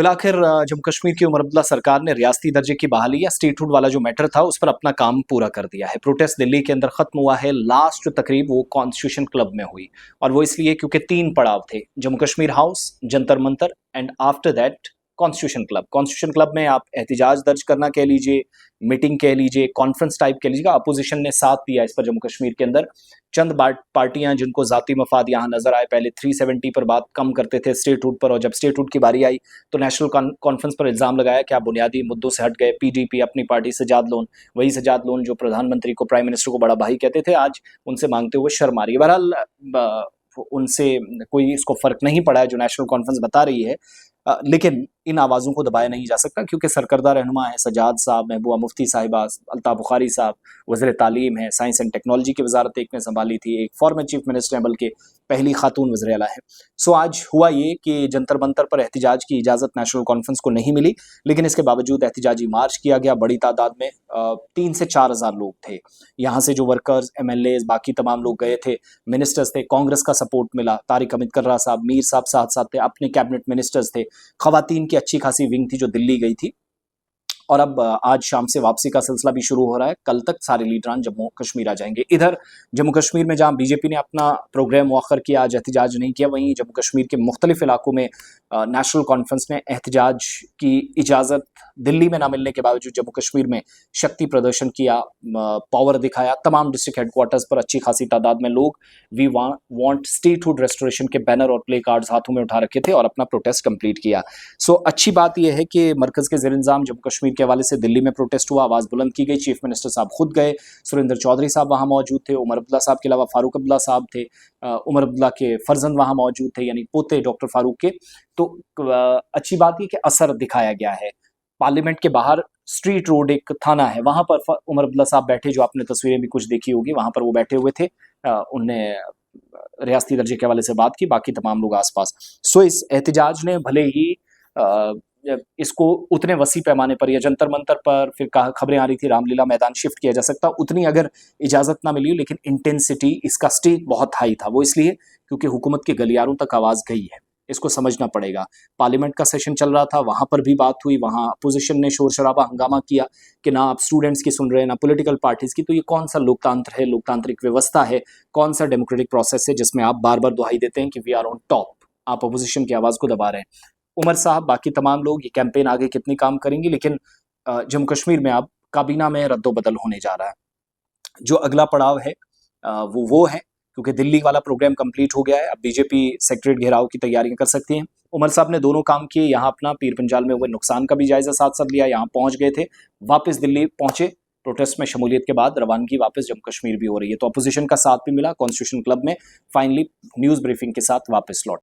आखिर जम्मू कश्मीर की उमर अब्दुल्ला सरकार ने रियासती दर्जे की बहाली या स्टेटहुड वाला जो मैटर था उस पर अपना काम पूरा कर दिया है। प्रोटेस्ट दिल्ली के अंदर खत्म हुआ है। लास्ट तकरीब वो कॉन्स्टिट्यूशन क्लब में हुई और वो इसलिए क्योंकि 3 पड़ाव थे, Jammu Kashmir house, Jantar Mantar and after that constitution club. Constitution club में आप एहतिजाज दर्ज करना कह लीजिए, मीटिंग कह लीजिए, कॉन्फ्रेंस टाइप कह लीजिएगा। अपोजिशन ने साथ दिया इस पर जम्मू कश्मीर के अंदर। चंद पार्टियां जिनको जाती मफाद यहाँ नजर आए, पहले 370 पर बात कम करते थे स्टेटहुड पर, और जब स्टेटहुड की बारी आई तो नेशनल कॉन्फ्रेंस पर इल्जाम लगाया कि आप बुनियादी मुद्दों से हट गए। पीडीपी अपनी पार्टी सजाद लोन, वही सजाद लोन जो प्रधानमंत्री को, प्राइम मिनिस्टर को बड़ा भाई कहते थे, आज उनसे मांगते हुए शर्म आ रही है। बहरहाल उनसे कोई इसको फर्क नहीं पड़ा है जो नेशनल कॉन्फ्रेंस बता रही है, लेकिन इन आवाज़ों को दबाया नहीं जा सकता क्योंकि सरकर्दा रहनुमा है सजाद साहब, महबूबा मुफ्ती साहिबा, अल्ताफ़ बुखारी साहब, वज़ीर तालीम है, साइंस एंड टेक्नोलॉजी की वजारत एक ने संभाली थी, एक फॉर्मर चीफ मिनिस्टर हैं, बल्कि पहली खातून वज़ीर आला है। सो आज हुआ ये कि जंतर मंतर पर एहतिजाज की इजाज़त नेशनल कॉन्फ्रेंस को नहीं मिली, लेकिन इसके बावजूद एहतिजाजी मार्च किया गया। बड़ी तादाद में 3 से 4 हज़ार लोग थे। यहाँ से जो वर्कर्स, MLAs, बाकी तमाम लोग गए थे, मिनिस्टर्स थे, कांग्रेस का सपोर्ट मिला, तारिक अहमद कर्रा साहब, मीर साहब साथ साथ थे, अपने कैबिनेट मिनिस्टर्स थे, खवातीन की अच्छी खासी विंग थी जो दिल्ली गई थी। और अब आज शाम से वापसी का सिलसिला भी शुरू हो रहा है। कल तक सारे लीडरान जम्मू कश्मीर आ जाएंगे। इधर जम्मू कश्मीर में जहां बीजेपी ने अपना प्रोग्राम मुअख्खर किया, आज एहतिजाज नहीं किया, वहीं जम्मू कश्मीर के मुख्तलिफ इलाकों में नेशनल कॉन्फ्रेंस ने एहतिजाज की इजाज़त दिल्ली में ना मिलने के बावजूद जम्मू कश्मीर में शक्ति प्रदर्शन किया, पावर दिखाया। तमाम डिस्ट्रिक्ट हेडक्वार्टर्स पर अच्छी खासी तादाद में लोग वी वांट स्टेटहुड रेस्टोरेशन के बैनर और प्ले कार्ड्स हाथों में उठा रखे थे और अपना प्रोटेस्ट कंप्लीट किया। सो अच्छी बात यह है कि मरकज़ के ज़ेर इंतज़ाम जम्मू कश्मीर के हवाले से दिल्ली में प्रोटेस्ट हुआ, आवाज़ बुलंद की गई। चीफ मिनिस्टर साहब खुद गए, सुरेंद्र चौधरी साहब वहाँ मौजूद थे, उमर अब्दुल्ला साहब के अलावा फारूक अब्दुल्ला साहब थे, उमर अब्दुल्ला के फर्जंद वहाँ मौजूद थे, यानी पोते डॉक्टर फारूक के। तो अच्छी बात यह कि असर दिखाया गया है। पार्लियामेंट के बाहर स्ट्रीट रोड एक थाना है, वहाँ पर उमर अब्दुल्ला साहब बैठे, जो आपने तस्वीरें भी कुछ देखी होगी, वहाँ पर वो बैठे हुए थे। उनने रियासती दर्जे के हवाले से बात की, बाकी तमाम लोग आसपास। सो इस एहतिजाज ने भले ही इसको उतने वसी पैमाने पर या जंतर मंतर पर फिर खबरें आ रही थी रामलीला मैदान शिफ्ट किया जा सकता, उतनी अगर इजाज़त ना मिली, लेकिन इंटेंसिटी, इसका स्टेज बहुत हाई था। वो इसलिए क्योंकि हुकूमत के गलियारों तक आवाज़ गई है, इसको समझना पड़ेगा। पार्लियामेंट का सेशन चल रहा था, वहाँ पर भी बात हुई, वहाँ अपोजिशन ने शोर शराबा हंगामा किया कि ना आप स्टूडेंट्स की सुन रहे हैं, ना पॉलिटिकल पार्टीज़ की। तो ये कौन सा लोकतंत्र है, लोकतांत्रिक व्यवस्था है, कौन सा डेमोक्रेटिक प्रोसेस है जिसमें आप बार बार दुहाई देते हैं कि वी आर ऑन टॉप, आप अपोजिशन की आवाज़ को दबा रहे हैं। उमर साहब, बाकी तमाम लोग, ये कैंपेन आगे कितनी काम करेंगी, लेकिन जम्मू कश्मीर में अब काबीना में रद्दोबदल होने जा रहा है। जो अगला पड़ाव है वो है, क्योंकि दिल्ली वाला प्रोग्राम कंप्लीट हो गया है, अब बीजेपी सेक्रेटरीट घेराव की तैयारियां कर सकती हैं। उमर साहब ने दोनों काम किए, यहाँ अपना पीर पंजाल में हुए नुकसान का भी जायजा साथ साथ लिया, यहाँ पहुंच गए थे, वापस दिल्ली पहुंचे, प्रोटेस्ट में शमूलियत के बाद रवानगी वापस जम्मू कश्मीर भी हो रही है। तो अपोजिशन का साथ भी मिला, कॉन्स्टिट्यूशन क्लब में फाइनली न्यूज़ ब्रीफिंग के साथ वापस लौट